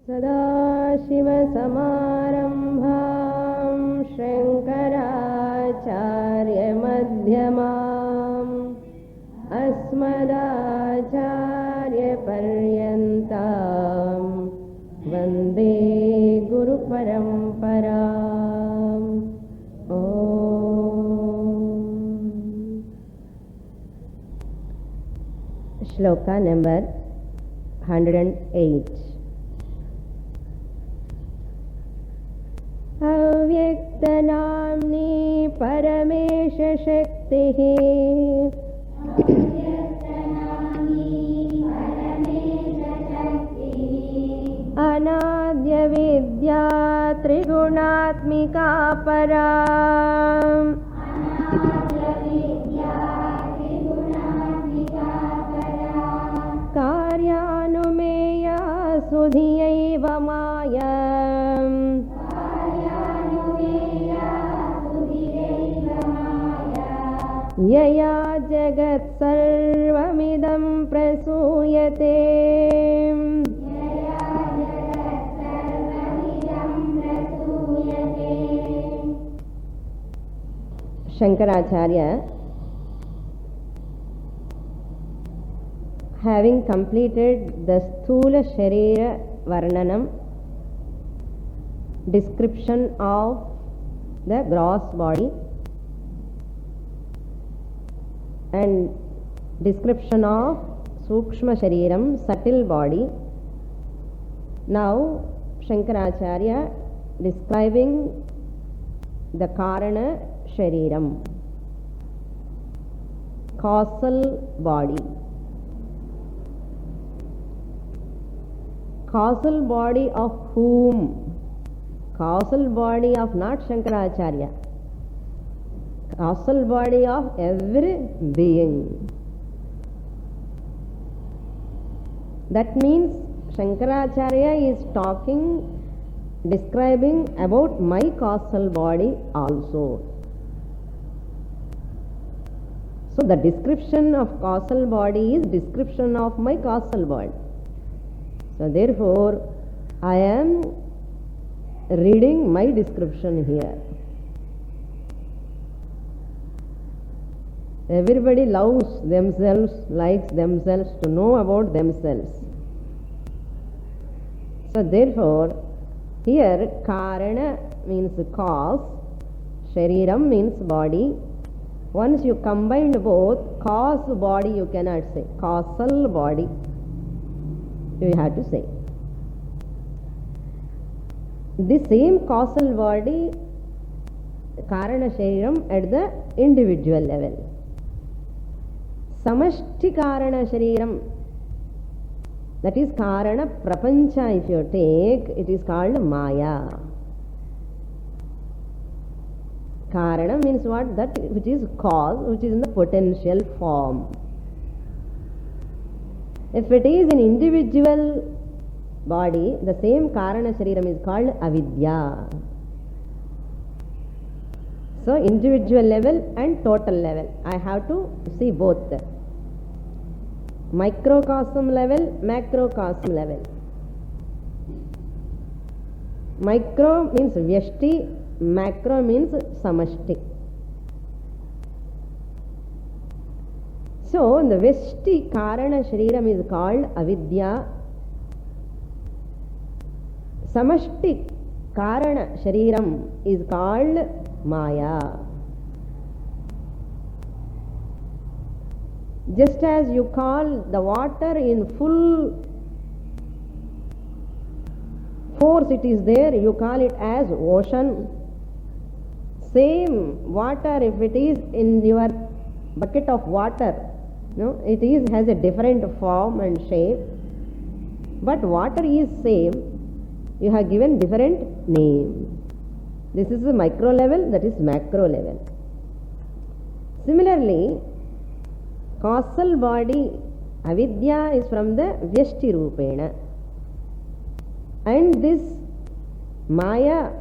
सदाशिवसमारम्भां शङ्कराचार्यमध्यमाम् अस्मदाचार्यपर्यन्तां वन्दे गुरुपरम्पराम्। श्लोका नंबर 108। अव्यक्तनाम्नी परमेश शक्तिः अनाद्य विद्या त्रिगुणात्मिका परा कार्यानुमेया सुधियैव माया यया जगत् सर्वमिदं प्रसूयते। Shankaracharya, having completed the Sthula Sharira Varnanam, description of the gross body and description of Sukshma Shariram, subtle body. Now Shankaracharya describing the Karana Shariram, causal body. Causal body of whom? Causal body of not Shankaracharya. Causal body of every being. That means Shankaracharya is describing about my causal body also. So the description of causal body is description of my causal body. So therefore I am reading my description here. Everybody loves themselves, likes themselves, to know about themselves. So therefore here Karana means cause, Shariram means body. Once you combine both, cause body you cannot say, causal body you have to say. The same causal body, Karana Shariram, at the individual level. Samashti Karana Shariram, that is Karana Prapancha, if you take, it is called Maya. Karana means what? That which is cause, which is in the potential form. If it is an individual body, the same Karana Shariram is called Avidya. So individual level and total level, I have to see both. Microcosm level, macrocosm level. Micro means Vyashti, macro means Samashti. So the Vyashti Karana Shariram is called Avidya. Samashti Karana Shariram is called Maya. Just as you call the water in full force it is there, you call it as ocean. Same water, if it is in your bucket of water, no, it has a different form and shape, but water is same, you have given different name. This is the micro level, that is macro level. Similarly, causal body, Avidya, is from the Vyashti Rupena, and this Maya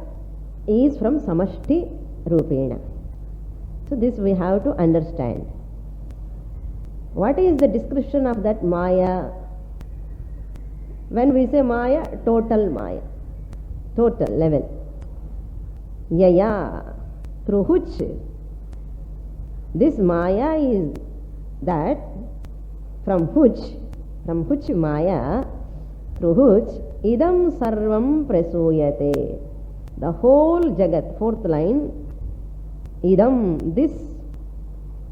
is from Samashti Rupena. So this we have to understand. What is the description of that Maya? When we say Maya, total Maya, total level. Yaya, through which this Maya is that, from which Maya, through which idam sarvam prasuyate, the whole Jagat, fourth line, idam, this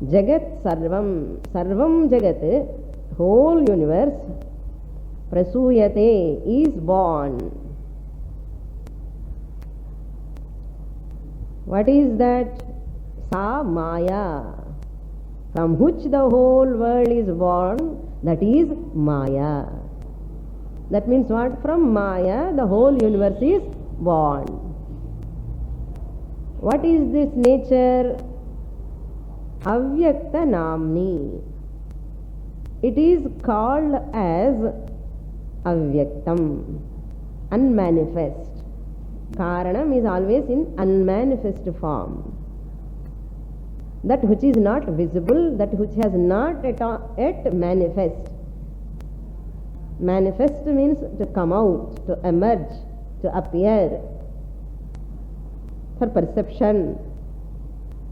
Jagat sarvam, sarvam Jagat, whole universe, prasuyate, is born. What is that? Sa Maya, from which the whole world is born, that is Maya. That means what? From Maya the whole universe is born. What is this nature? Avyakta Namni. It is called as Avyaktam, unmanifest. Karanam is always in unmanifest form. That which is not visible, that which has not yet manifest. Manifest means to come out, to emerge, to appear for perception.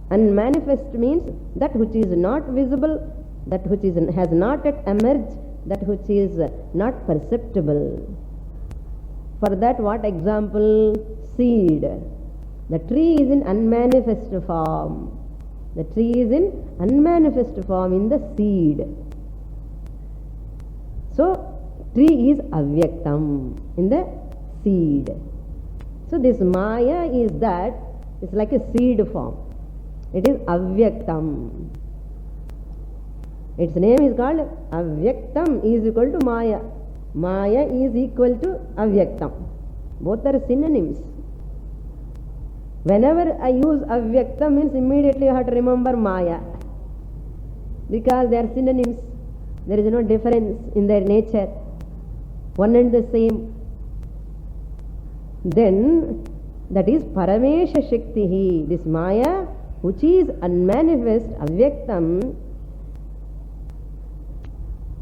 Unmanifest means that which is not visible, that which has not yet emerged, that which is not perceptible. For that, what example? Seed. The tree is in unmanifest form. The tree is in unmanifest form in the seed. So, tree is avyaktam in the seed. So, this Maya is that, it's like a seed form. It is avyaktam. Its name is called Avyaktam is equal to Maya. Maya is equal to Avyaktam. Both are synonyms. Whenever I use Avyaktam means immediately you have to remember Maya. Because they are synonyms. There is no difference in their nature. One and the same. Then that is Paramesha Shaktihi. This Maya which is unmanifest, Avyaktam,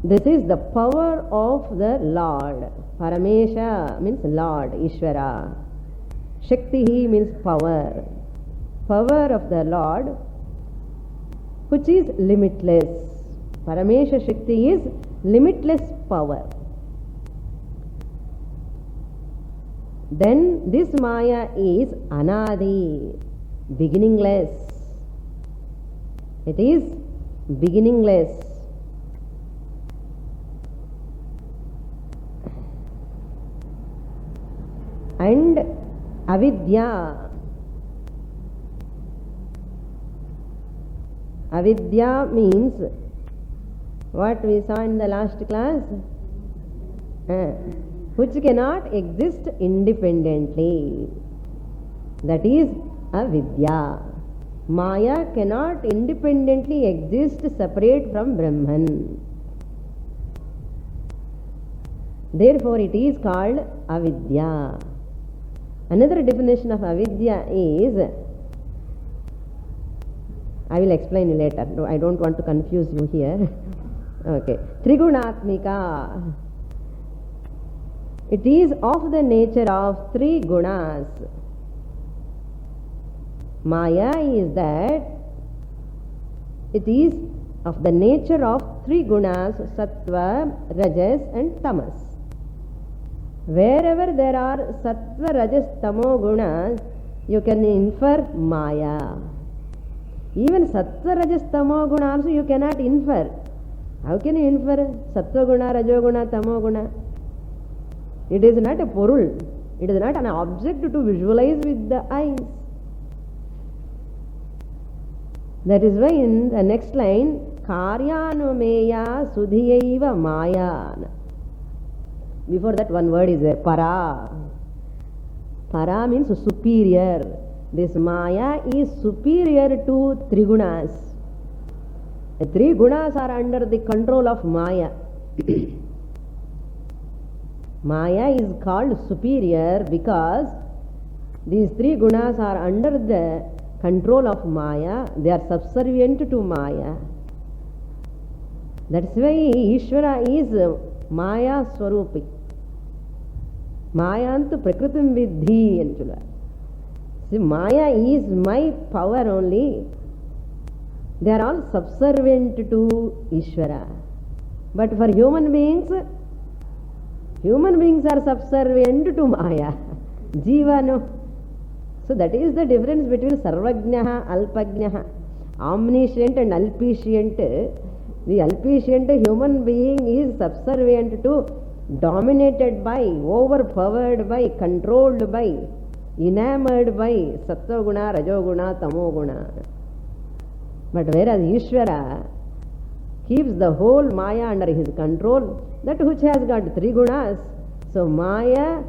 this is the power of the Lord. Paramesha means Lord, Ishvara. Shaktihi means power. Power of the Lord which is limitless. Paramesha Shakti is limitless power. Then this Maya is Anadi, beginningless. It is beginningless. And Avidya. Avidya means what we saw in the last class, which cannot exist independently. That is Avidya. Maya cannot independently exist separate from Brahman. Therefore, it is called Avidya. Another definition of Avidya is, I will explain later. No, I don't want to confuse you here. Okay. Trigunatmika. It is of the nature of three gunas. Maya is that it is of the nature of three gunas, Sattva, Rajas and Tamas. Wherever there are Sattva, Rajas, Tamo gunas, you can infer Maya. Even Sattva, Rajas, Tamo guna also you cannot infer. How can you infer Sattva guna, Rajo guna, Tamo guna? It is not a porul. It is not an object to visualize with the eyes. That is why in the next line, Karyanumeya Sudhiyaiva Maya. Before that one word is there, Para. Para means superior. This Maya is superior to three gunas. The three gunas are under the control of Maya. Maya is called superior because these three gunas are under the control of Maya. They are subservient to Maya. That's why Ishvara is Maya Swarupi. Mayantu Prakritim Vidhi and Chula. See, Maya is my power only. They are all subservient to Ishvara. But for human beings are subservient to Maya. Jiva no. So that is the difference between Sarvajnaha, Alpajnaha, omniscient and alpiscient. The alpiscient human being is subservient to, dominated by, overpowered by, controlled by, enamored by Sattva Guna, Rajo Guna, Tamo Guna. But whereas Ishvara keeps the whole Maya under his control, that which has got 3 gunas. So Maya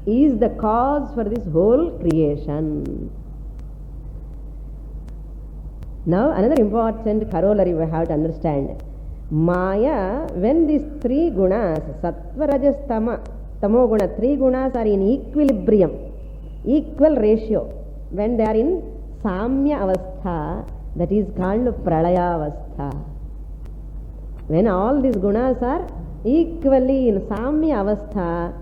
is the cause for this whole creation. Now another important corollary we have to understand. Maya, when these 3 gunas, Sattva, Rajas, Tamo Guna, 3 gunas are in equilibrium, equal ratio, when they are in Samya Avastha, that is called Pralaya Avastha. When all these gunas are equally in Samya Avastha,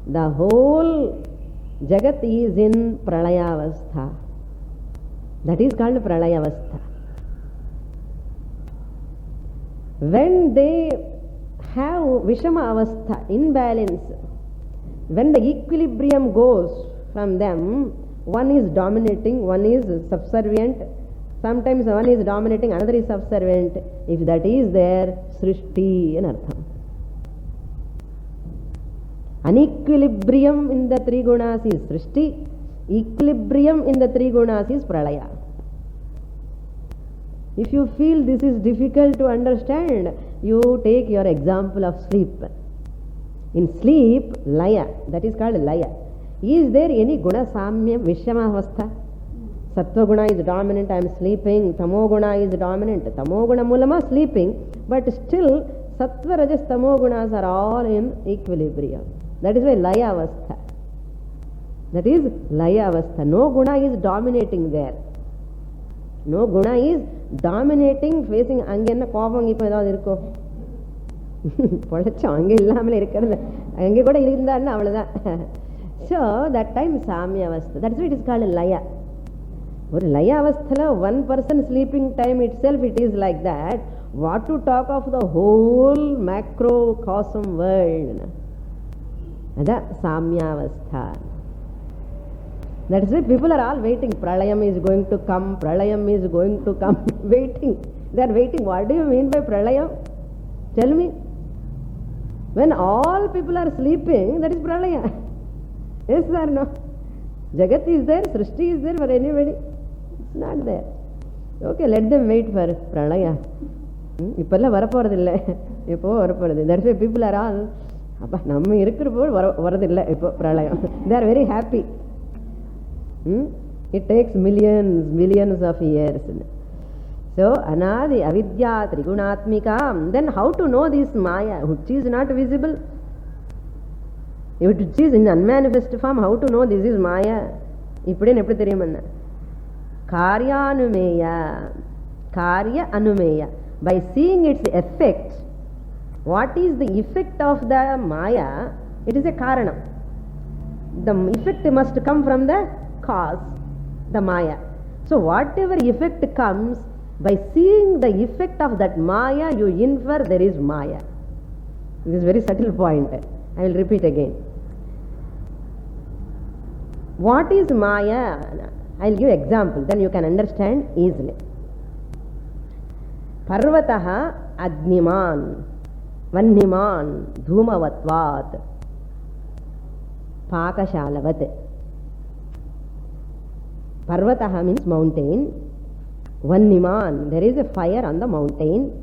the whole Jagat is in Pralaya Avastha. That is called Pralaya Avastha. When they have Vishama Avastha, imbalance, when the equilibrium goes from them, one is dominating, one is subservient, sometimes one is dominating, another is subservient. If that is there, Srishti in Artham. Unequilibrium in the 3 gunas is Srishti, equilibrium in the 3 gunas is Pralaya. If you feel this is difficult to understand, you take your example of sleep. In sleep, Laya, that is called Laya. Is there any Guna Samya Vishama Avastha? Sattva Guna is dominant, I am sleeping. Tamo Guna is dominant. Tamo Guna Mulama sleeping, but still Sattva, Rajas, Tamo Gunas are all in equilibrium. That is why Laya Avastha. That is Laya Avastha. No Guna is dominating there. No Guna is dominating, facing Angenna Kovang Ipada Irko. Polacham, Ange Lamle Irkana, Ange Goda Irinda Navada. So that time Samya Avastha. That is why it is called Laya. For Laya Avasthala, one person sleeping time itself, it is like that. What to talk of the whole macrocosm world? That Samya Avastha. That is why people are all waiting. Pralayam is going to come, Pralayam is going to come. Waiting. They are waiting. What do you mean by Pralayam? Tell me. When all people are sleeping, that is Pralaya. Yes or no? Jagat is there, Srishti is there for anybody. It's not there. Okay, let them wait for Pralaya. Ipalla varaporadilla. Ippo varaporadhu. That's why people are all, appa namma irukkurappo varadilla ippo Pralayam. They are very happy. It takes millions of years. So Anadi Avidya Trigunatmika. Then how to know this Maya, which is not visible? If it is in unmanifest form, how to know this is Maya? Ippude eppudu theriyumanna. Karya Anumeya. By seeing its effect, what is the effect of the Maya? It is a Karanam. The effect must come from the cause, the Maya. So whatever effect comes, by seeing the effect of that Maya, you infer there is Maya. This is a very subtle point. I will repeat again. What is Maya? I will give example, then you can understand easily. Parvataha Agniman Vanniman Dhumavatvat Pakashalavat. Parvataha means mountain. Vanniman, there is a fire on the mountain.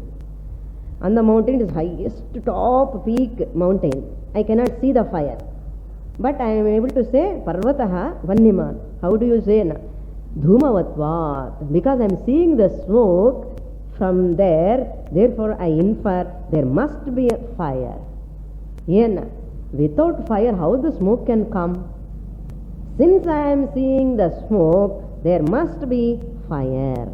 On the mountain, it is highest top peak mountain. I cannot see the fire, but I am able to say Parvataha Vanniman. How do you say na? Dhumavatvat. Because I am seeing the smoke from there, therefore I infer there must be a fire. Yena, without fire, how the smoke can come? Since I am seeing the smoke, there must be fire.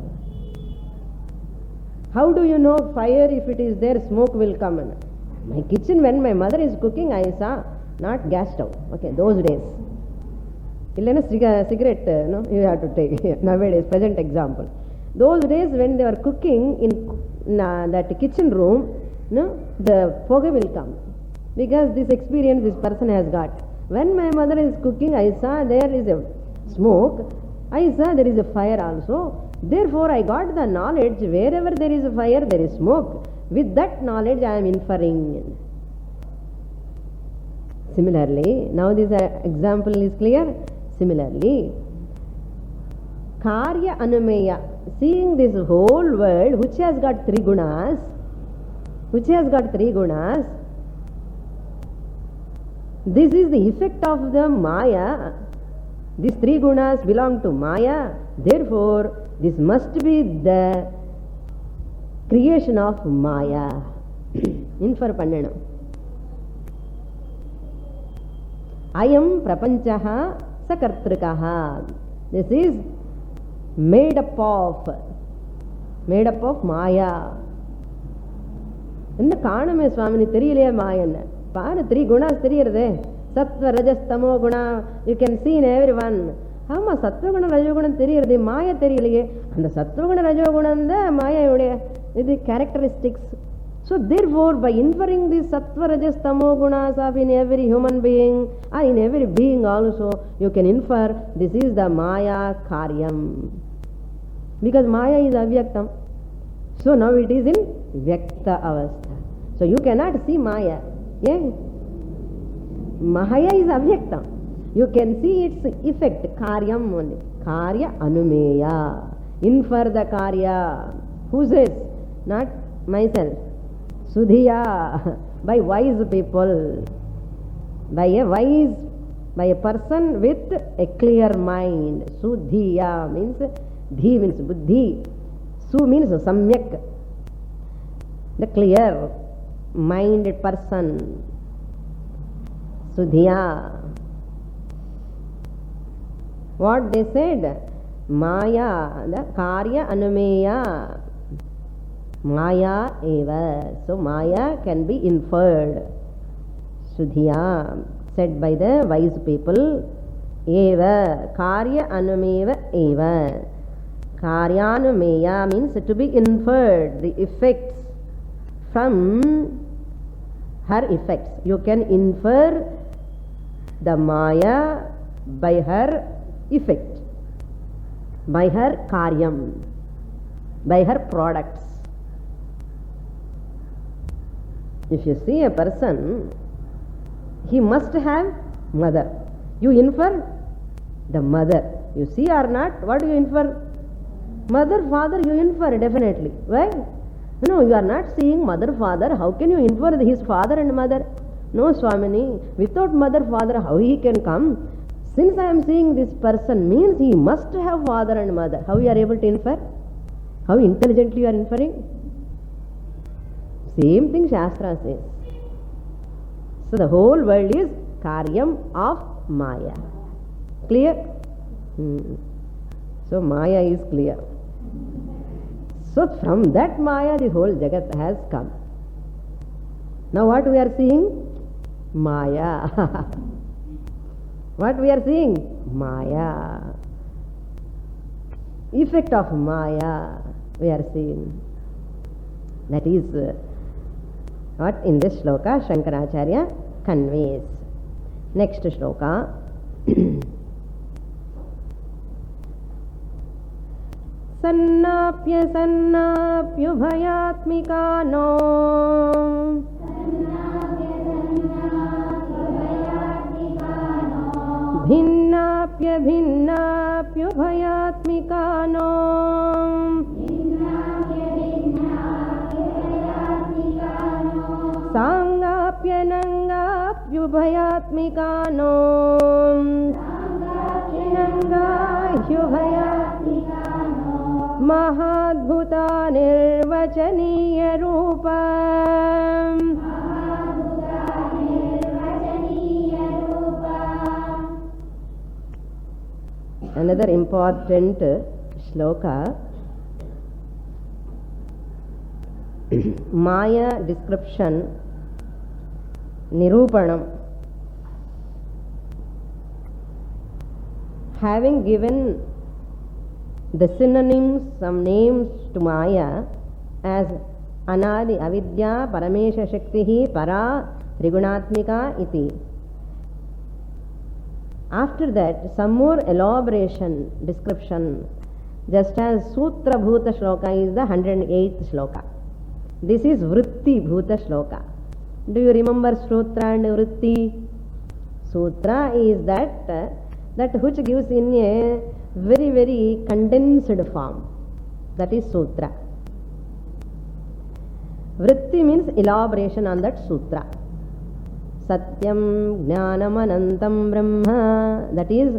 How do you know fire? If it is there, smoke will come. My kitchen, when my mother is cooking, I saw not gas stove. Okay, those days. Illana cigarette, no, you have to take nowadays, present example. Those days when they were cooking in that kitchen room, no, the fog will come. Because this experience this person has got. When my mother is cooking, I saw there is a smoke, I saw there is a fire also. Therefore, I got the knowledge, wherever there is a fire, there is smoke. With that knowledge, I am inferring. Similarly, now this example is clear. Similarly, Karya Anumeya, seeing this whole world which has got three gunas, this is the effect of the Maya. These three gunas belong to Maya. Therefore, this must be the creation of Maya. Infer pannanam. Ayam prapanchaha sakartrikaha. This is made up of Maya. என்ன காணுமே சுவாமினி தெரியலையே மாயன்னு பாரு three குணாஸ் தெரியறதே சத்வ ரஜஸ் தமோ Guna you can see in everyone. ஆமா சத்வகுணம் ரஜோகுணம் தெரியறது மாய தெரியலையே. அந்த சத்வகுண ரஜோகுணம் தான் மாயையுடைய இது characteristics. So therefore, by inferring these sattva rajas tamo gunas of in every human being or in every being also, you can infer this is the Maya karyam. Because Maya is avyaktam. So now it is in vyakta avastha. So you cannot see Maya. Yeah? Maya is avyaktam. You can see its effect, karyam only. Karya anumeya. Infer the karya. Who says? Not myself. Sudhiya, by wise people, by a person with a clear mind. Sudhiya means, dhi means buddhi, su means samyak, the clear minded person. Sudhiya. What they said? Maya, the karya anumeya. Maya eva. So Maya can be inferred. Sudhiya, said by the wise people. Eva, karya anumeva eva. Karyanumeya means to be inferred, the effects from her effects. You can infer the Maya by her effect, by her karyam, by her products. If you see a person, he must have mother. You infer the mother. You see or not, what do you infer? Mother, father, you infer definitely. Why? No, you are not seeing mother, father. How can you infer his father and mother? No, Swamini, without mother, father, how he can come? Since I am seeing this person, means he must have father and mother. How you are able to infer? How intelligently you are inferring? Same thing Shastra says. So the whole world is karyam of Maya. Clear? So Maya is clear. So from that Maya the whole Jagat has come. Now what we are seeing? Maya. What we are seeing? Maya. Effect of Maya we are seeing. That is what in this shloka Shankaracharya conveys. Next shloka. Sannapya sannapyubhayatmikano bhinnapya bhinnapyubhayatmikano Sangapya nangapyubhayatmikano Mahadbhuta nirvachaniya rupa. Another important shloka. Maya description, Nirupanam. having given the synonyms, some names to Maya as Anadi Avidya Paramesha Shaktihi Para Trigunatmika iti. After that, some more elaboration, description, just as Sutra Bhuta Shloka is the 108th Shloka. This is Vritti Bhuta Shloka. Do you remember Sutra and Vritti? Sutra is that which gives in a very, very condensed form. That is Sutra. Vritti means elaboration on that Sutra. Satyam Jnanam Anantam Brahma. That is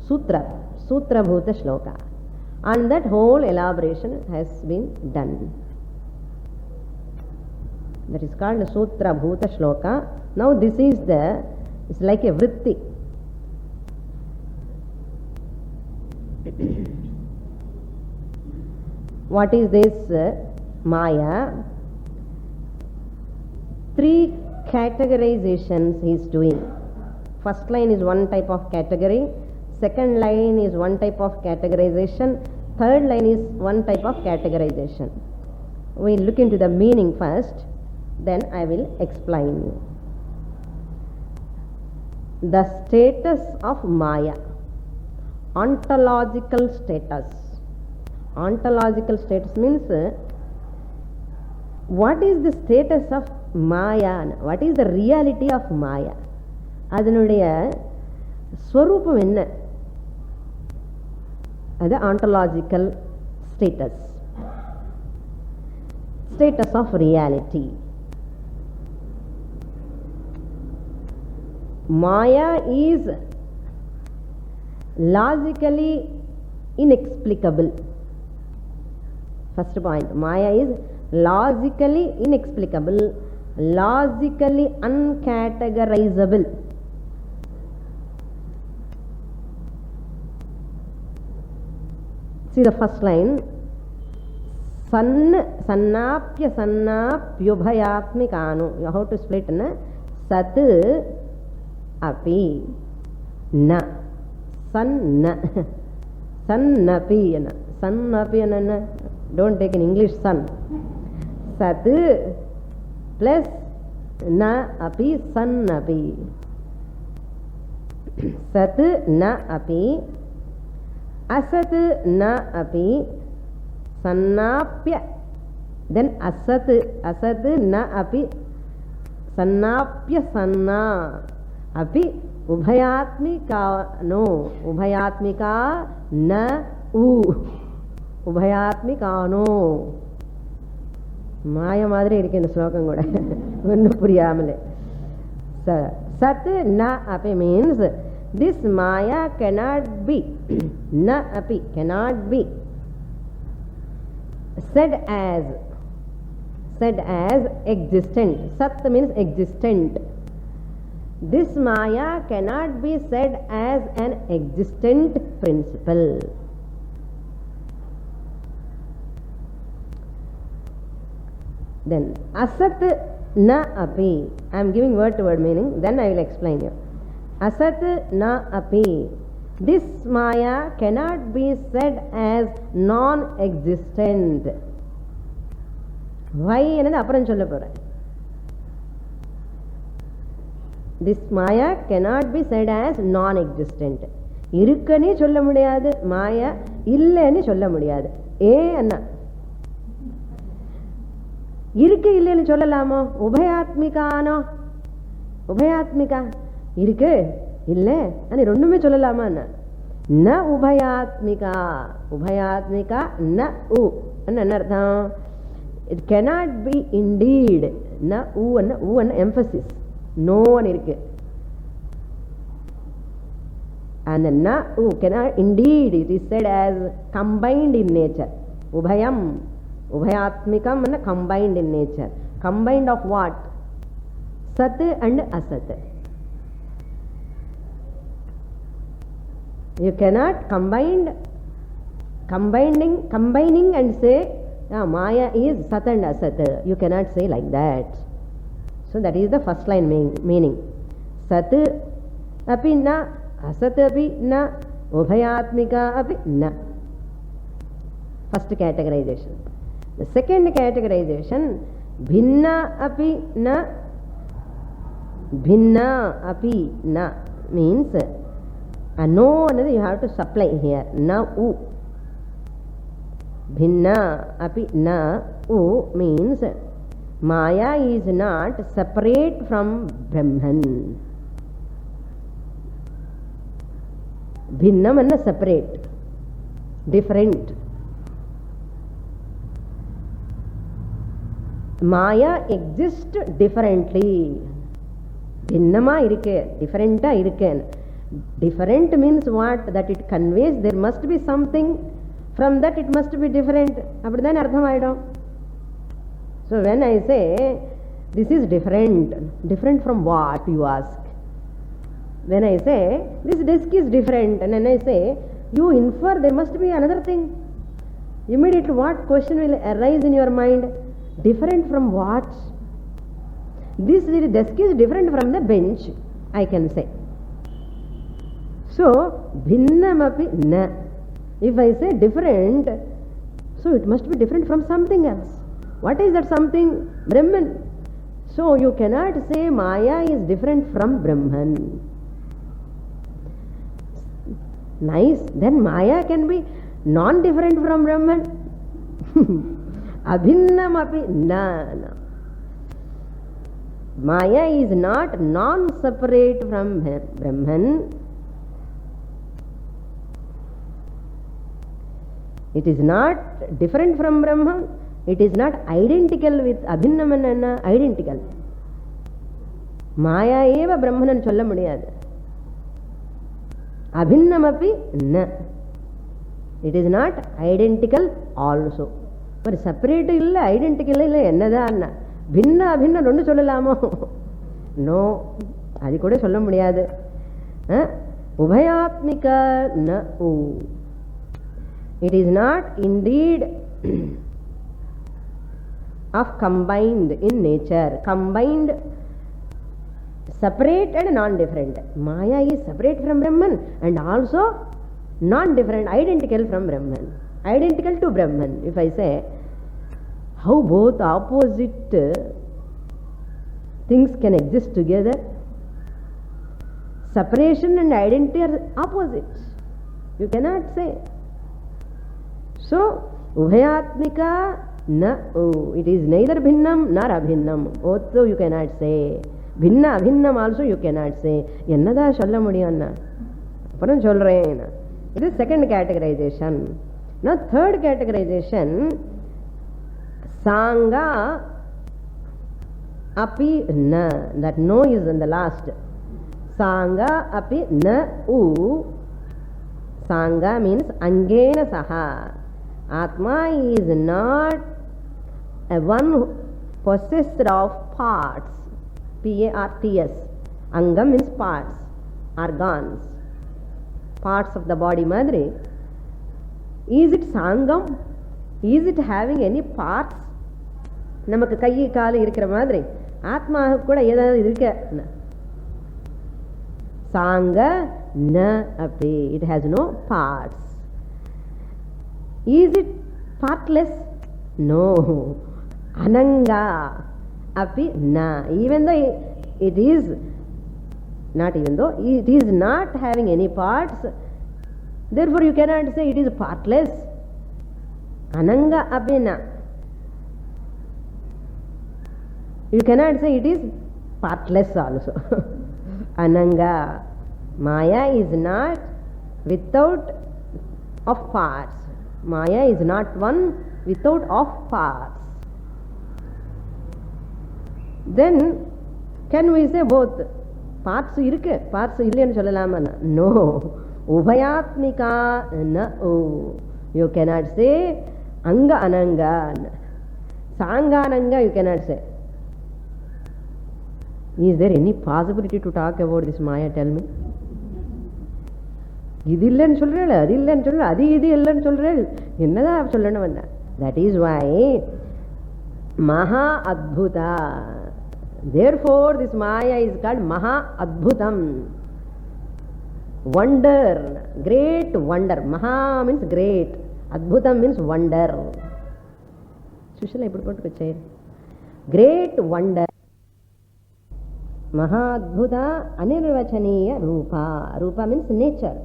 Sutra. Sutra Bhuta Shloka. And that whole elaboration has been done. That is called Sutra Bhuta Shloka. Now this is it's like a Vritti. What is this Maya? 3 categorizations he is doing. First line is one type of category, second line is one type of categorization, third line is one type of categorization. We look into the meaning first, then I will explain you. The status of Maya, ontological status. Ontological status means what is the status of Maya? What is the reality of Maya? அதனுடைய ஸ்வரூபம் என்ன? அது ontological status. Status of reality. Maya is logically inexplicable. First point, Maya is logically inexplicable, logically uncategorizable. See the first line. Sannapya sannapyubhayatmikanu. You have to split na. Sat api na. Sanna. Sannapi na. Sannapi na. Don't take in English sun. Sat plus na api sannapi. Sat na api. Asat na api sannapya. Then asat na api sannapya sanna api ubhayatmika no. Ubhayatmika na u. Ubhayatmika no. Maya madre irukku indha slokam kuda onnu puriyamale. Sat na api means this Maya cannot be na api cannot be said as existent. Sat means existent. This Maya cannot be said as an existent principle. Then asat na api. I am giving word to word meaning, then I will explain you. Asat na api. This Maya cannot be said as non-existent. Why? என்னது அப்புறம் சொல்ல போறேன். This Maya cannot be said as non-existent. இருக்குன்னு சொல்ல முடியாது, மாயா இல்லைன்னு சொல்ல முடியாது. அண்ணா இருக்கு இல்லைன்னு சொல்லலாமோ? உபயாத்மிகானோ? உபயாத்மிகா இருக்கு இல்லை అని రెండుமே சொல்லலாமா? ந உபயாத்மிகா. உபயாத்மிகா ந உ என்ன அர்த்தம்? It cannot be indeed. Na u and emphasis. No one irukku. And na u cannot indeed. It is said as combined in nature. Ubhayam. Ubhayatmikam and combined in nature. Combined of what? Sat and asat. You cannot combining and say Maya is Sat and Asat. You cannot say like that. So that is the first line meaning. Sat api na, Asat api na, Ubhayatmika api na. First categorization. The second categorization, bhinna api na. Bhinna api na means a no another you have to supply here. Na u. Bhinna api na u means Maya is not separate from Brahman. Bhinnam and separate, different. Maya exists differently. Bhinnama irukke, differenta irukken. Different means what? That it conveys there must be something, from that it must be different. Appadithan artham aidum. So when I say this is different, different from what you ask? When I say this desk is different, and then I say you infer there must be another thing, immediately what question will arise in your mind? Different from what? This desk is different from the bench, I can say. So bhinnamapi na. If I say different, so it must be different from something else. What is that something? Brahman. So you cannot say Maya is different from Brahman. Nice. Then Maya can be non-different from Brahman. Abhinnam api na. Maya is not non-separate from Brahman. It is not different from Brahman. It is not identical with Abhinnaman, identical. Maya eva Brahmanan solla mudiyadu. Abhinnamapi na. It is not identical also. But separate illa, identical illa, ennada anna. Bhinna abhinna rendu sollalamo? No. Adi kuda solla mudiyadu. Ubhayatmika na u. It is not indeed of combined in nature, combined, separate and non-different. Maya is separate from Brahman and also non-different, identical from Brahman, identical to Brahman. If I say how both opposite things can exist together, separation and identity are opposites. You cannot say. So Ubhayatmika na u. It is neither bhinnam nor abhinnam. Also you cannot say. Bhinna abhinnam also you cannot say. Ennada solla mudiyum. Appuram solren. It is second categorization. Now third categorization, Sangha api na. That no is in the last. Sangha api na u. Sangha means angena saha. Atma is not a one possessed of parts. P-A-R-T-S. Angam means parts, organs, parts of the body. Madri. Is it Sangam? Is it having any parts? Namakku kai kaalu irukra madri. Atma kuda edavadhu irukka. Sangha na api. It has no parts. Is it partless? No. Ananga api na. Even though it is not, even though it is not having any parts, therefore you cannot say it is partless. Ananga api na. You cannot say it is partless also. Ananga. Maya is not without of parts. Maya is not one without of parts. Then can we say both? Parts irukku, parts illenu sollalama? No. Ubhayatmika na u. You cannot say anga ananga. Sanga ananga you cannot say. Is there any possibility to talk about this Maya? Tell me. இது இல்லைன்னு சொல்றேன், அது இல்லைன்னு சொல்றேன், அது இது இல்லைன்னு சொல்றேன், என்னதான் சொல்லணும் வந்த? That is why Maha Adbhuta. Therefore this Maya is called Maha Adbhutam. Wonder, great wonder. Maha means great. Adbhutam means wonder. Great wonder. Mahadbhuta anirvachaniya rupa. Rupa means nature.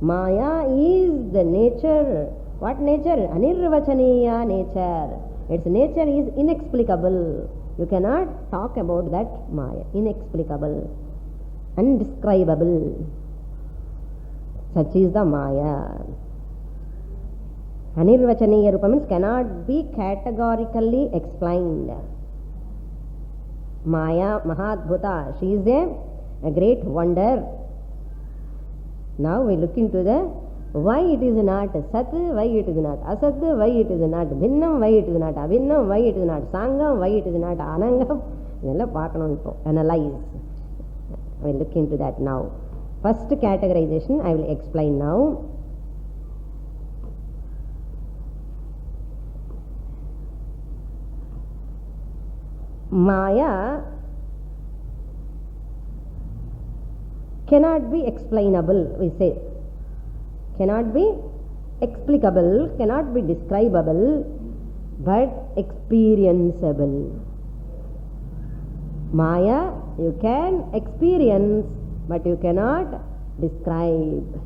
Maya is the nature. What nature? Anirvachaniya nature. Its nature is inexplicable. You cannot talk about that Maya. Inexplicable. Undescribable. Such is the Maya. Anirvachaniya rupa means cannot be categorically explained. Maya Mahadbhuta, she is a great wonder. Now we look into the why it is not Sat, why it is not Asat, why it is not Bhinnam, why it is not Abhinnam, why it is not Sangam, why it is not Anangam. Analyze. We will look into that now. First categorization I will explain now. Maya cannot be explainable, we say. Cannot be explicable, cannot be describable, but experienceable. Maya you can experience, but you cannot describe.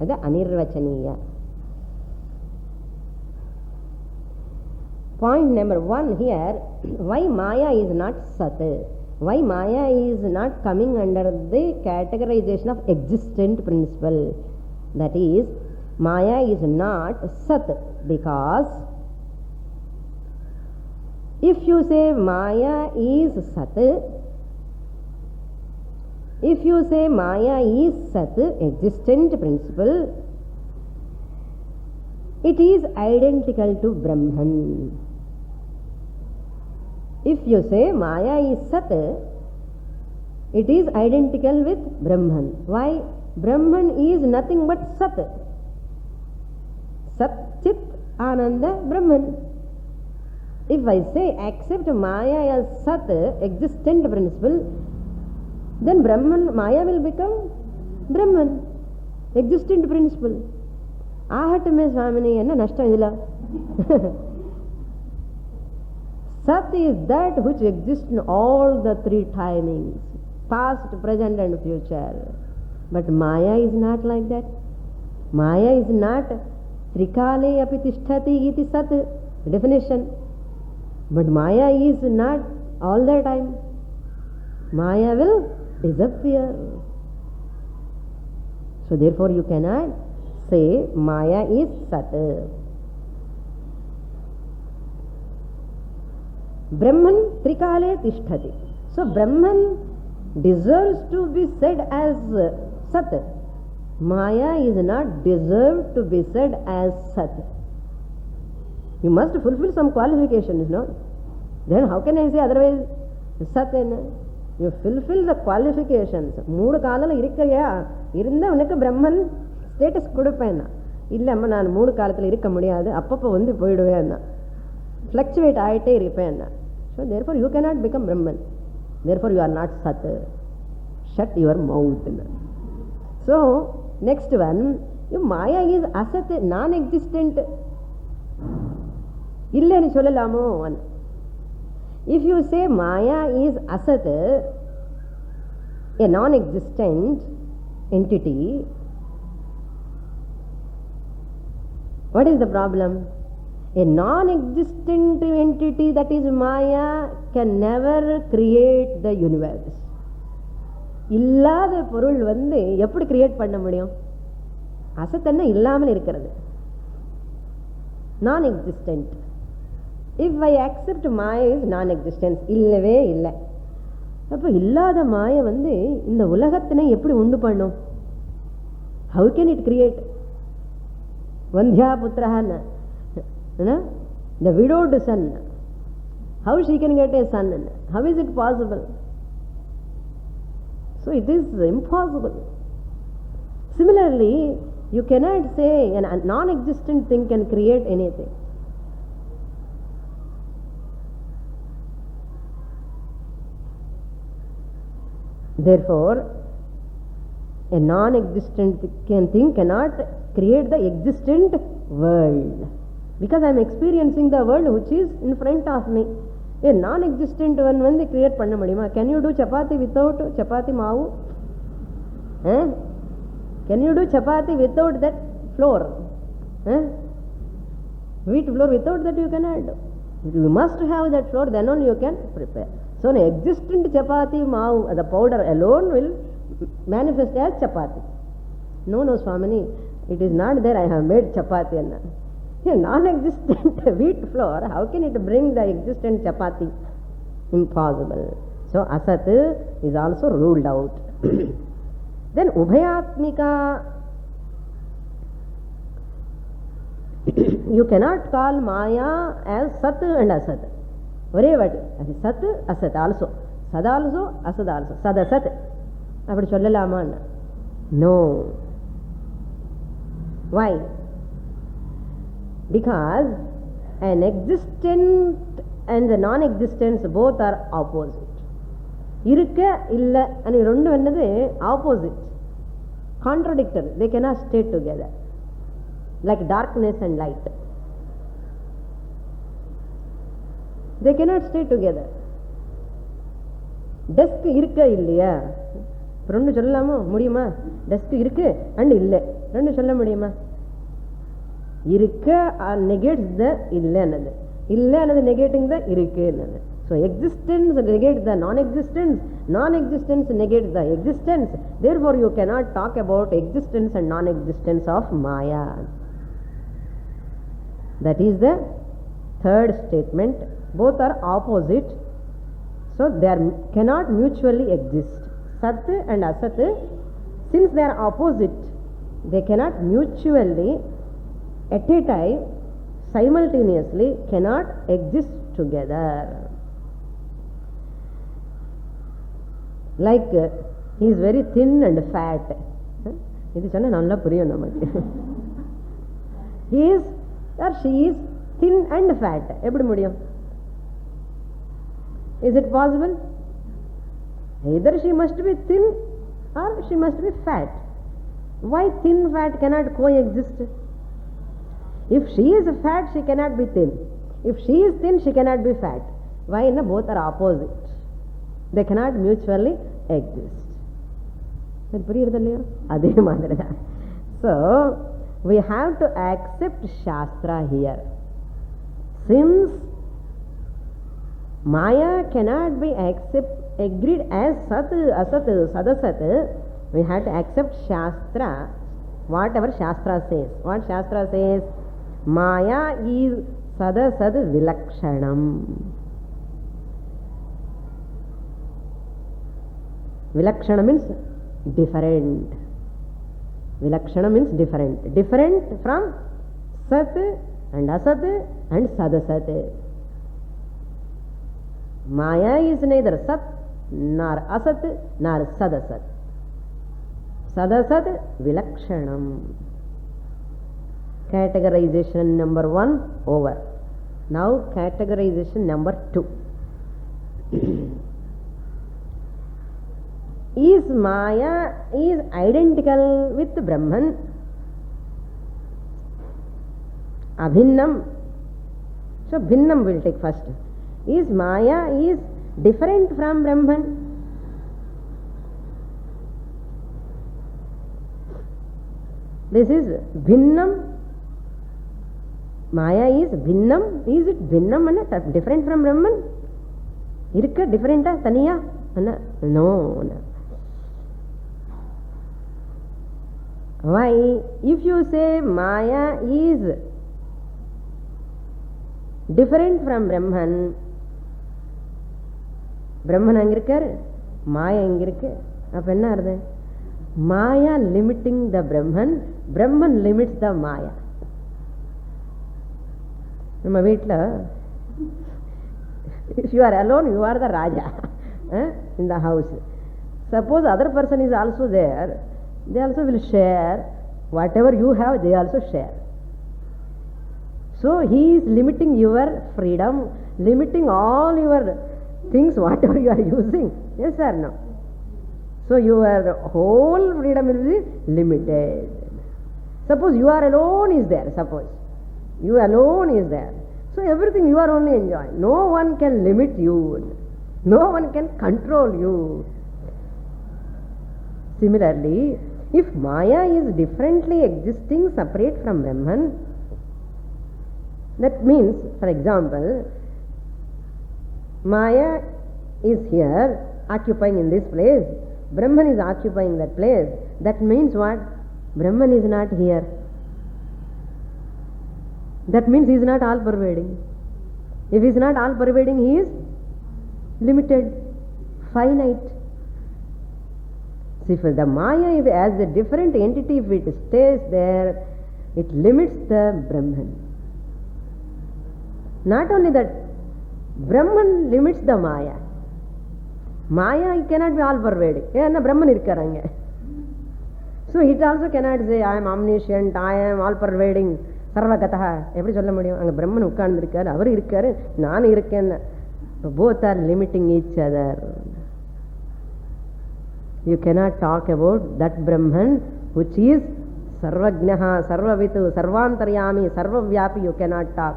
That is anirvachaniya. Point number 1 here, why Maya is not Sat? Why Maya is not coming under the categorization of existent principle? That is, Maya is not Sat because if you say Maya is Sat, if you say Maya is Sat, existent principle, it is identical to Brahman. If you say Maya is Sat, it is identical with Brahman. Why? Brahman is nothing but Sat. Sat Chit Ananda Brahman. If I say accept Maya as Sat, existent principle, then Brahman, Maya will become Brahman, existent principle. Ahatame Swamini enna nashtam idila. Sat is that which exists in all the three timings, past, present and future. But Maya is not like that. Maya is not Trikale api tishtati iti Sat, definition. But Maya is not all the time. Maya will disappear. So therefore you cannot say Maya is Sat. Brahman Trikale tishtati. So Brahman deserves to be said as Sat. Maya is not deserved to be said as Sat. You must fulfill some qualifications, no? Then how can I say otherwise Sat? You fulfill the qualifications. Moodu kaalala irukkiya, irundha unakku Brahman status kodupena. Illa amma naan moodu kaalathil irukka mudiyadhu, appappa vandu poiduvenna. Fluctuate aayite irupena. So therefore you cannot become Brahman. Therefore you are not Sat. Shut your mouth. So next one, Maya is Asat, non-existent. Illani sollalamu. If you say Maya is Asat, a non-existent entity, what is the problem? A non-existent entity, that is Maya, can never create the universe. இல்லாத பொருள் வந்து எப்படி create பண்ண முடியும்? அசத்தன்ன இல்லாமல் இருக்கிறது, நான் existent. If I accept Maya is நான் எக்ஸிஸ்டன்ஸ், இல்லவே இல்லை. அப்போ இல்லாத மாயை வந்து இந்த உலகத்தினை எப்படி உண்டு பண்ணும்? How can it create? வந்தியா புத்திரஹான்னு, the widowed son, how she can get a son? How is it possible? So it is impossible. Similarly, you cannot say a non-existent thing can create anything. Therefore, A non-existent thing cannot create the existent world, because I am experiencing the world which is in front of me. A non-existent one வந்து create பண்ண முடியுமா? Can you do chapati without chapati maavu? Can you do chapati without that flour? Wheat flour, without that you cannot do. You must have that flour, then only you can prepare. So an existent chapati maavu, the powder alone will manifest as chapati. No, Swamini, it is not there. I have made chapati. A non-existent wheat flour, how can it bring the existent chapati? Impossible. So asat is also ruled out. Then ubhayatmika, you cannot call Maya as Sat and Asat. ஒரே வாட்டி அது சத் அசத் also, சத் also அசத் also, சத் அசத் அப்படி சொல்லலாமா? No. Why? Because an existent and the non-existence both are opposite. இருக்க இல்லை అని రెండు అన్నది opposite, contradictory. They cannot stay together, like darkness and light. They cannot stay together. Desk இருக்க இல்லையா, ரெண்டு சொல்லலாமா? முடியுமா? டெஸ்க் இருக்கு அண்ட் இல்லை ரெண்டு சொல்ல முடியுமா? இருக்க நெகேட்ஸ் த இல்லை என்னது, இல்லை என்னது நெகேட்டிங் த இருக்கு என்னது. So existence negates the non existence, non existence negates the existence. Therefore you cannot talk about existence and non-existence of Maya. That is the third statement. Both are opposite, so they cannot mutually exist. Sat and Asat, since they are opposite, they cannot mutually at a time simultaneously cannot exist together. Like he is very thin and fat. இது சொன்னா நல்லா புரியும் நமக்கு. He is or she is thin and fat. எப்படி முடியும்? Is it possible? Either she must be thin or she must be fat. Why thin fat cannot coexist? If she is fat, she cannot be thin. If she is thin, she cannot be fat. Why? Both are opposite. They cannot mutually exist. அதே மாதிரி தான். So we have to accept Shastra here. Since Maya cannot be agreed as Sat, Asat, Sadasat, we have to accept Shastra, whatever Shastra says. What Shastra says? Maya is Sadasat Vilakshanam. Vilakshana means different. Vilakshana means different. Different from Sat and Asat and Sadasat. Maya is neither Sat nor Asat nor Sadasat. Sadasat Vilakshanam. Categorization number 1 over. Now categorization number 2. Is Maya is identical with Brahman? Abhinnam. So Bhinnam will take first. Is Maya is different from Brahman? This is Bhinnam. Maya is Bhinnam. Is it Bhinnam and different from Brahman? Irukka different taniya? No. Why? If you say Maya is different from Brahman, Brahman அங்க இருக்காரு, மாயா இங்க இருக்கு. அப்ப என்ன அர்த்தம்? Maya limiting the Brahman, Brahman limits the Maya. நம்ம வீட்டில் if you are alone, you are the Raja in the house. Suppose other person is also there, they also will share whatever you have, they also share. So he is limiting your freedom, limiting all your things, whatever you are using. Yes or no? So your whole freedom will be limited. Suppose you are alone is there, suppose. You alone is there. So everything you are only enjoying. No one can limit you. No one can control you. Similarly, if Maya is differently existing separate from Brahman, that means, for example, Maya is here occupying in this place, Brahman is occupying that place. That means what? Brahman is not here. That means he is not all pervading. If he is not all pervading, he is limited, finite. See, if the Maya, as a different entity, if it stays there, it limits the Brahman. Not only that, Brahman limits the Maya. Maya cannot be all pervading. Brahman irukkaranga. So it also cannot say, I am omniscient, I am all pervading, sarvagataha. Eppadi solla mudiyum? Anga Brahman ukkaandirukkaru, avaru irukkaru, naan irukken. Both are limiting each other. You cannot talk about that Brahman which is sarvagnaha, sarvavitu, sarvantaryami, sarvavyapi. You cannot talk.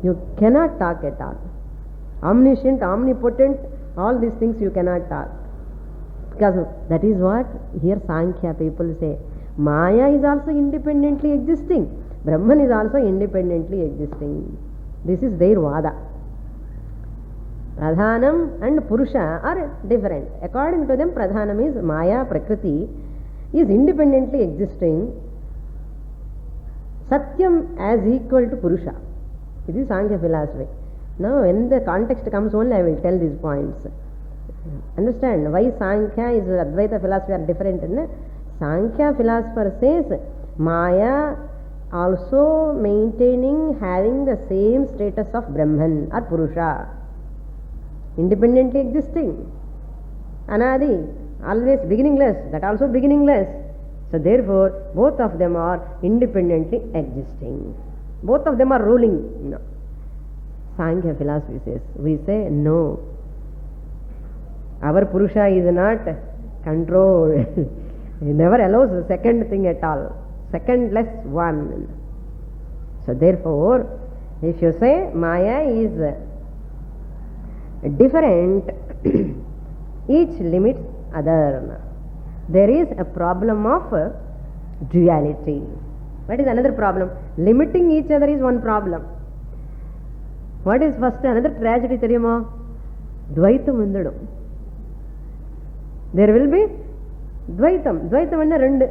You cannot talk at all. Omniscient, omnipotent, all these things you cannot talk. Because that is what here Sankhya people say. Maya is also independently existing. Brahman is also independently existing. This is their vada. Pradhanam and Purusha are different. According to them, Pradhanam is Maya, Prakriti, is independently existing. Satyam as equal to Purusha. It is Sankhya philosophy. Now, when the context comes only, I will tell these points. Understand why Sankhya is Advaita philosophy are different? Sankhya philosopher says Maya also maintaining, having the same status of Brahman or Purusha, independently existing. Anadi, always beginningless, that also beginningless. So therefore, both of them are independently existing. Both of them are ruling. Sankhya philosophy says, we say no. Our Purusha is not controlled. He never allows the second thing at all. Second less one. So therefore, if you say Maya is different, each limits other. There is a problem of duality. What is another problem? Limiting each other is one problem. What is first another tragedy? Theriyuma? Dvaitam vandadum. There will be Dvaitam. Dvaitam and rendu.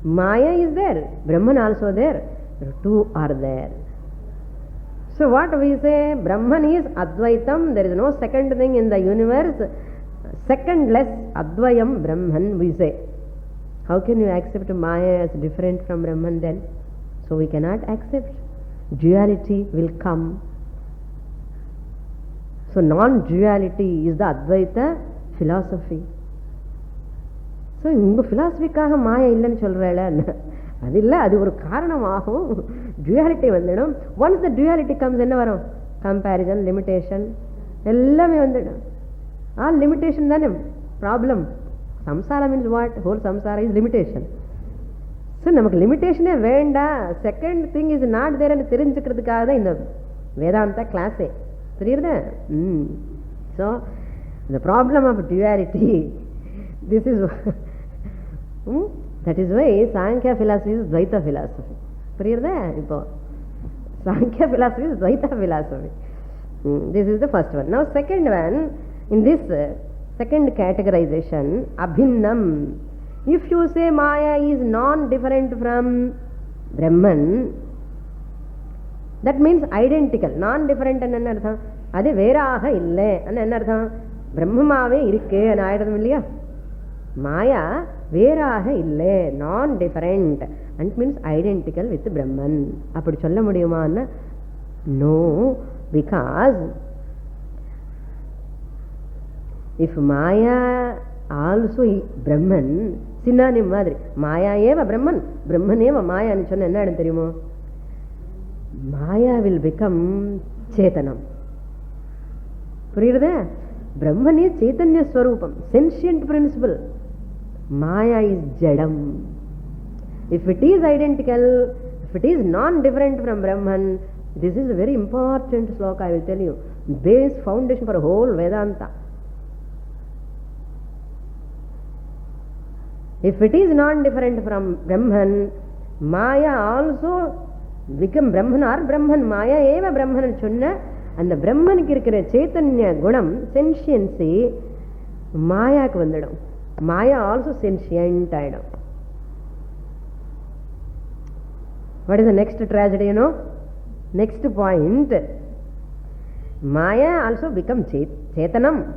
Maya is there. Brahman also there. Two are there. So what we say? Brahman is Advaitam. There is no second thing in the universe. Secondless Advayam Brahman we say. How can you accept Maya as different from Brahman then? So we cannot accept. Duality will come. So non-duality is the Advaita philosophy. So unga philosophy-kaga Maya illanu solrala. Adilla adu oru kaaranamagum. Duality vandadum. Once the duality comes, enna varum? Comparison, limitation, ellame vandadum. All limitation than problem. Samsara means what? Whole samsara is limitation. So namak limitation venda. Second thing is not there and therinjikradhukkaga in the Vedanta class. So the problem of duality, this is that is why Sankhya philosophy is Dvaita philosophy. Sankhya philosophy is Dvaita philosophy. This is the first one. Now second one, in this second categorization, Abhinnam. If you say Maya is non-different from Brahman, that means identical. Non-different and anartham. Ade veraha ille and anartham. Brahmamave irikke and ayadam illiya. Maya veraha ille, non-different, and means identical with Brahman. Appadi solla mudiyuma anna? No, because if Maya also Brahman, synonym madri. Maya eva Brahman, Brahman eva Maya ani sonna enna adum theriyumo? Maya will become Chetanam. Puriyudha? Brahman is Chaitanya Swarupam, sentient principle. Maya is Jadam. If it is identical, if it is non-different from Brahman, this is a very important sloka, I will tell you. Base foundation for whole Vedanta. If it is non-different from Brahman, Maya also become Brahman or Brahman, Maya eva Brahman chunna, and the Brahman kirkira Chaitanya gunam, sentiency, Maya ku vandadam. Maya also sentient aidam. What is the next tragedy, you know? Next point, Maya also becomes Chetanam.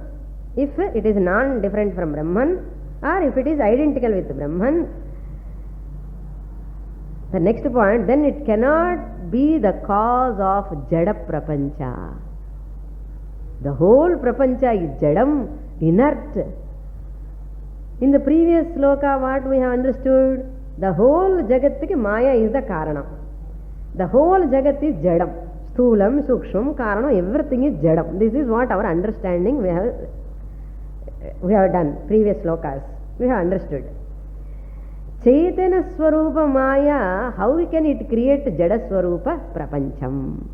If it is non-different from Brahman, or if it is identical with Brahman, the next point, then it cannot be the cause of Jada Prapancha. The whole Prapancha is Jadam, inert. In the previous sloka, what we have understood, the whole Jagat ki Maya is the Karanam. The whole Jagat is Jadam. Sthulam, Suksham, Karanam, everything is Jadam. This is what our understanding we have done, previous slokas. We have understood. Chaitanya Swarupa Maya, how can it create Jada Swarupa Prapancham?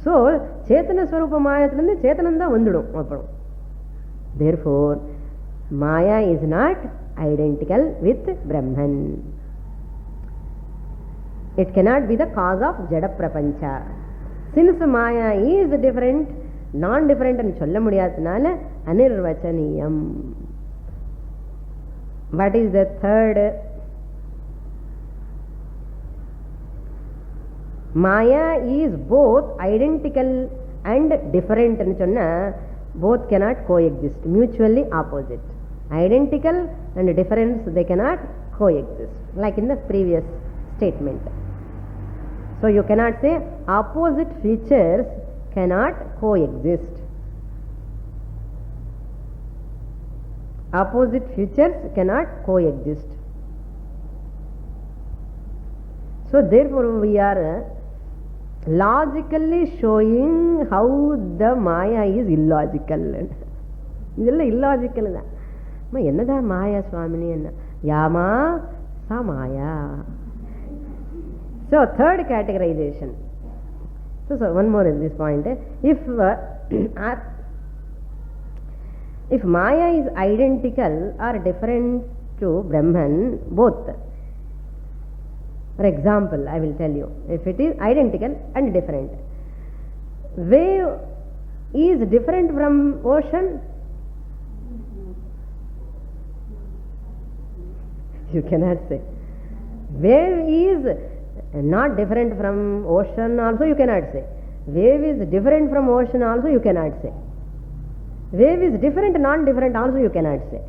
So, Chaitanya Swarupa Maya, Chaitananda Vandudum. Therefore, Maya is not identical with Brahman. It cannot be the cause of Jada Prapancha. Since Maya is different, non-different and solla mudiyathnala anirvachaniyam. What is the third? Maya is both identical and different and chonna, both cannot coexist, mutually opposite. Identical and difference, they cannot coexist, like in the previous statement. So you cannot say opposite features cannot coexist. Opposite features cannot coexist. So therefore we are logically showing how the Maya is illogical. Idella illogical da. Ma ennada Maya Swamini enna? Yama sa Maya. So third categorization. So one more in this point. If Maya is identical or different to Brahman, both. For example, I will tell you, if it is identical and different, wave is different from ocean. You cannot say. Wave is not different from ocean also, you cannot say. Wave is different from ocean also, you cannot say. Wave is different, non-different also, you cannot say.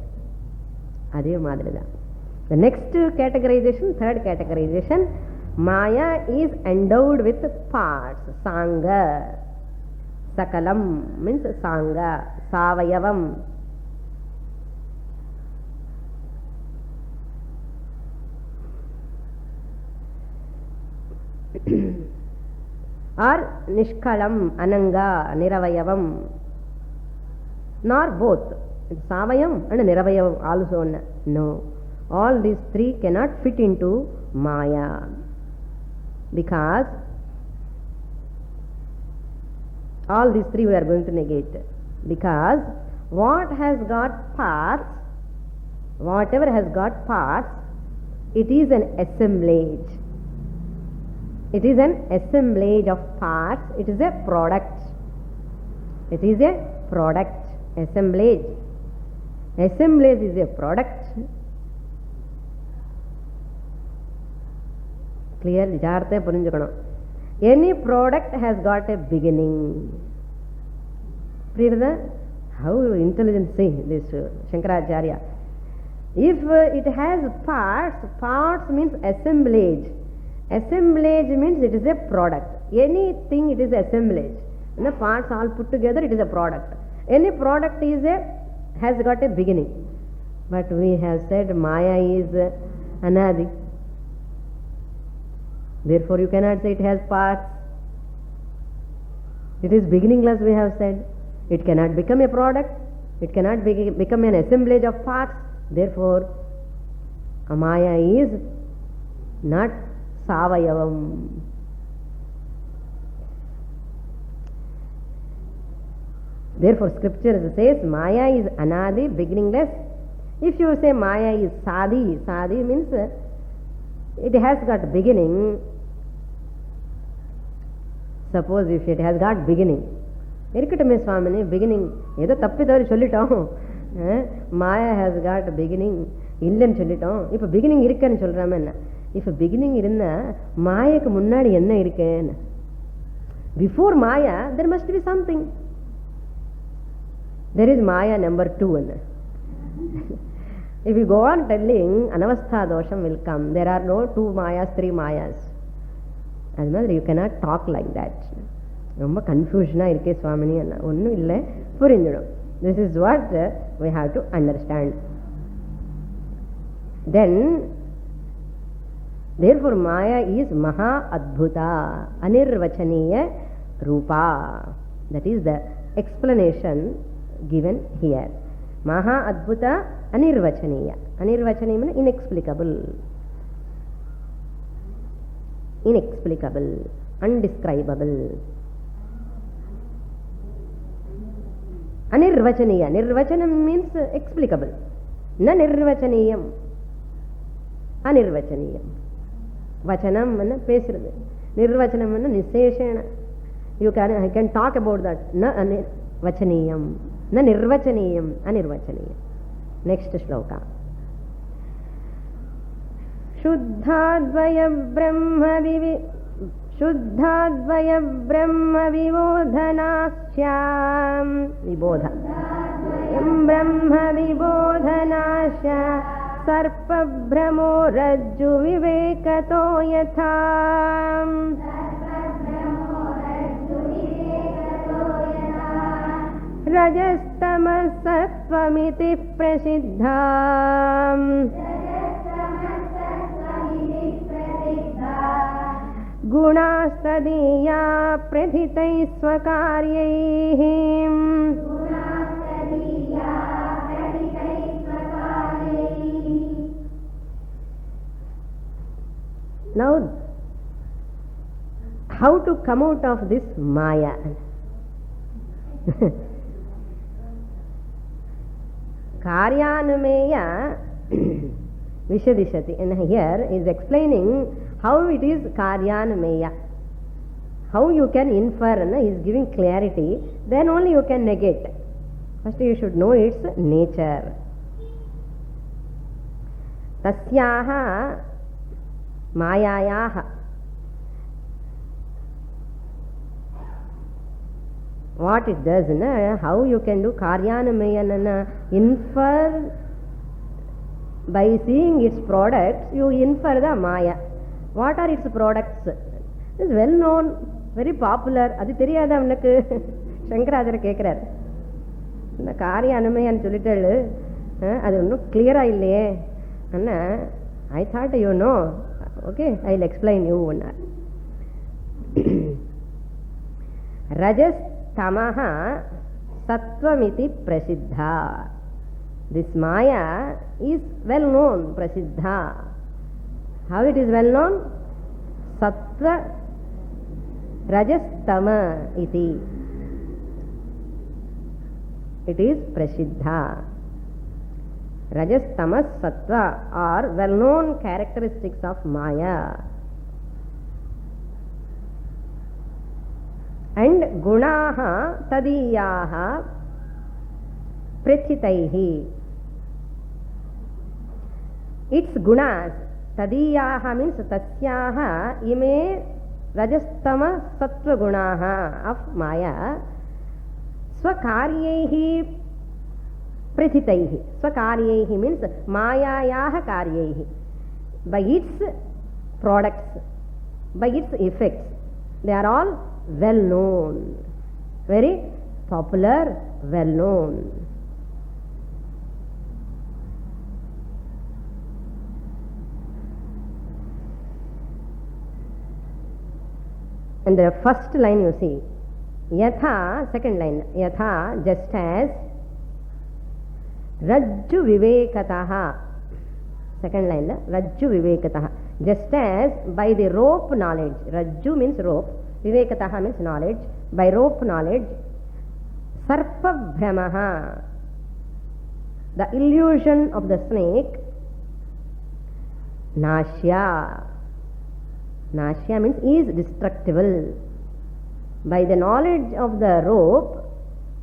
Adhe madrida. The next categorization, third categorization, Maya is endowed with parts. Sanga. Sakalam means Sanga. Savayavam. Or Nishkalam, Ananga, Niravayavam. Nor both. Savayam and Niravayavam also. No. All these three cannot fit into Maya. Because all these three we are going to negate. Because what has got parts, whatever has got parts, it is an assemblage. It is an assemblage of parts. It is a product. It is a product. Assemblage. Assemblage is a product. Clear? Jarthe purinjukano. Any product has got a beginning. Clear? How intelligent say this Shankaracharya. If it has parts, parts means assemblage. Assemblage means it is a product. Anything it is assemblage. And the parts all put together, it is a product. Any product has got a beginning. But we have said Maya is Anadi. Therefore you cannot say it has parts. It is beginningless, we have said. It cannot become a product. It cannot become an assemblage of parts. Therefore, Maya is not Savayavam. Therefore, scripture says Maya is Anadi, beginningless. If you say Maya is Sadi, Sadi means it has got beginning. Suppose if it has got beginning, இருக்கட்டுமே சுவாமினி beginning ஏதோ தப்பி தவறி சொல்லிட்டோம், மாயா has God beginning இல்லைன்னு சொல்லிட்டோம், இப்போ beginning இருக்குன்னு சொல்கிறாம என்ன? இப்போ பிகினிங் இருந்தால் மாயக்கு முன்னாடி என்ன இருக்குன்னு? Before Maya there must be something. There is Maya number 2 என்ன? If you go on telling, anavastha dosham will come. There are no 2 mayas, 3 mayas. அது மாதிரி you cannot talk like that. ரொம்ப கன்ஃபியூஷனாக இருக்கே சுவாமினி என்ன? ஒன்றும் இல்லை, புரிஞ்சிடும். This is what we have to understand. Then therefore Maya is Maha Adbhuta, Anirvachaniya Rupa. That is the explanation given here. Maha Adbhuta Anirvachaniya. Anirvachaniya means inexplicable. Inexplicable, undescribable. Anirvachaniya. Nirvachanam means explicable. Na nirvachaniyam. Anirvachaniyam. Vachanam manna pesiradu. Nirvachanam manna niseshena. I can talk about that. Na anirvachaniyam. Na nirvachaniyam. Anirvachaniyam. Next shloka. शुद्धाद्वय ब्रह्म विबोधनास्याम् विबोध ब्रह्म विबोधनास्य सर्पभ्रमो रज्जु विवेकतो यथा रजस्तमसत्त्वमिति प्रसिद्धाम् गुणास्तदीया प्रथितैः स्वकार्यैः Now, how to come out of this Maya? Karyanumeya Vishadishati, and here is explaining how it is Karyanumeya. How you can infer, he is giving clarity, then only you can negate. First you should know its nature. Tasyaha Mayayaha. What it does, how you can do Karyanumeya, infer by seeing its products, you infer the Maya. What are its products? It is well known, very popular. அது தெரியாத அவனுக்கு சங்கராச்சாரியர் கேட்குறாரு. இந்த காரிய அனுமையான்னு சொல்லிட்டாரு, அது ஒன்றும் கிளியராக இல்லையே அண்ணா. I thought you know. Okay, I will explain you ஒன்னா. ரஜஸ் தமஹ சத்வமிதி Prasitha. This Maya is well known, prasiddha. How it is well known? Sattva Rajastama iti. It is prasiddha. Rajastamas Sattva are well known characteristics of Maya. And gunaha tadiyaha prithitaihi. Its gunas, tadiyaha means tasyaha ime rajastama sattva gunaha of Maya swakaryaihi prithitaihi. Swakaryaihi means mayayaha karyaihi. By its products, by its effects, they are all well known, very popular, well known. And the first line you see, Yatha, second line, Yatha, just as Rajju Vivekataha. Second line, Rajju Vivekataha. Just as by the rope knowledge, Rajju means rope, Vivekataha means knowledge, by rope knowledge, Sarpa Brahmaha, the illusion of the snake, Nashya. Nashya means is destructible. By the knowledge of the rope,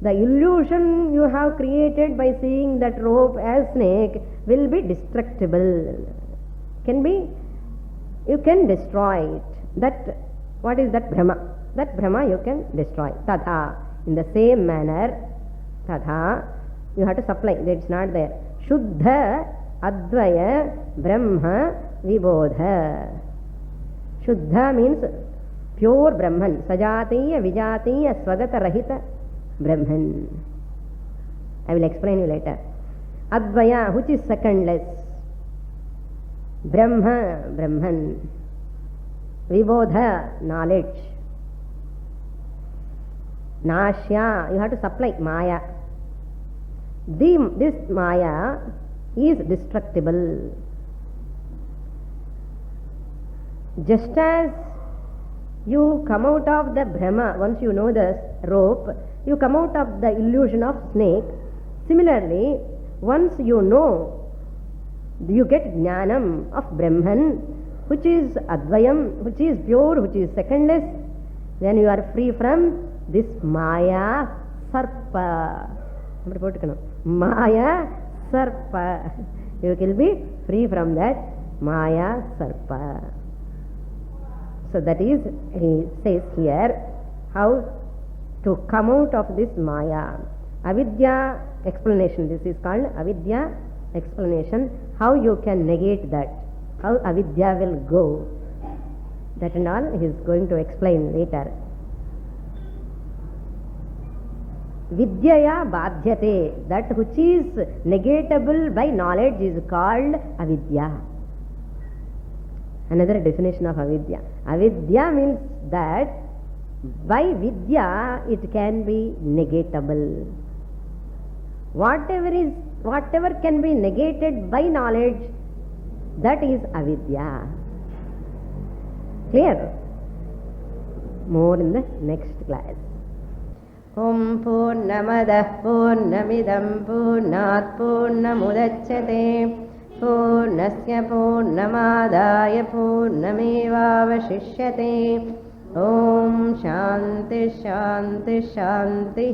the illusion you have created by seeing that rope as snake will be destructible. Can be, you can destroy it. That, what is that Brahma? That Brahma you can destroy. Tadha, in the same manner, Tadha, you have to supply, it's not there. Shuddha Advaya Brahma Vibodha. Shuddha means pure Brahman. Sajatiya, Vijatiya, Swagata Rahita Brahman. I will explain you later. Advaya, which is secondless. Brahma, Brahman. Vibodha, knowledge. Nashya, you have to supply Maya. This Maya is destructible. Just as you come out of the Brahma, once you know the rope, you come out of the illusion of snake. Similarly, once you know, you get Jnanam of Brahman, which is Advayam, which is pure, which is secondless, then you are free from this Maya Sarpa. Maya Sarpa. You will be free from that Maya Sarpa. So that is, he says here, how to come out of this Maya. Avidya explanation, this is called Avidya explanation, how you can negate that, how Avidya will go. That and all he is going to explain later. Vidyaya badhyate, that which is negatable by knowledge is called Avidya. Another definition of Avidya. Avidya means that by Vidya it can be negatable. Whatever can be negated by knowledge, that is Avidya. Clear? More in the next class. Om Purnamadah Purnamidam Purnat Purnamudachyate Purnasya Purnamadaya Purnamevavashishyate. Om Shanti Shanti Shanti.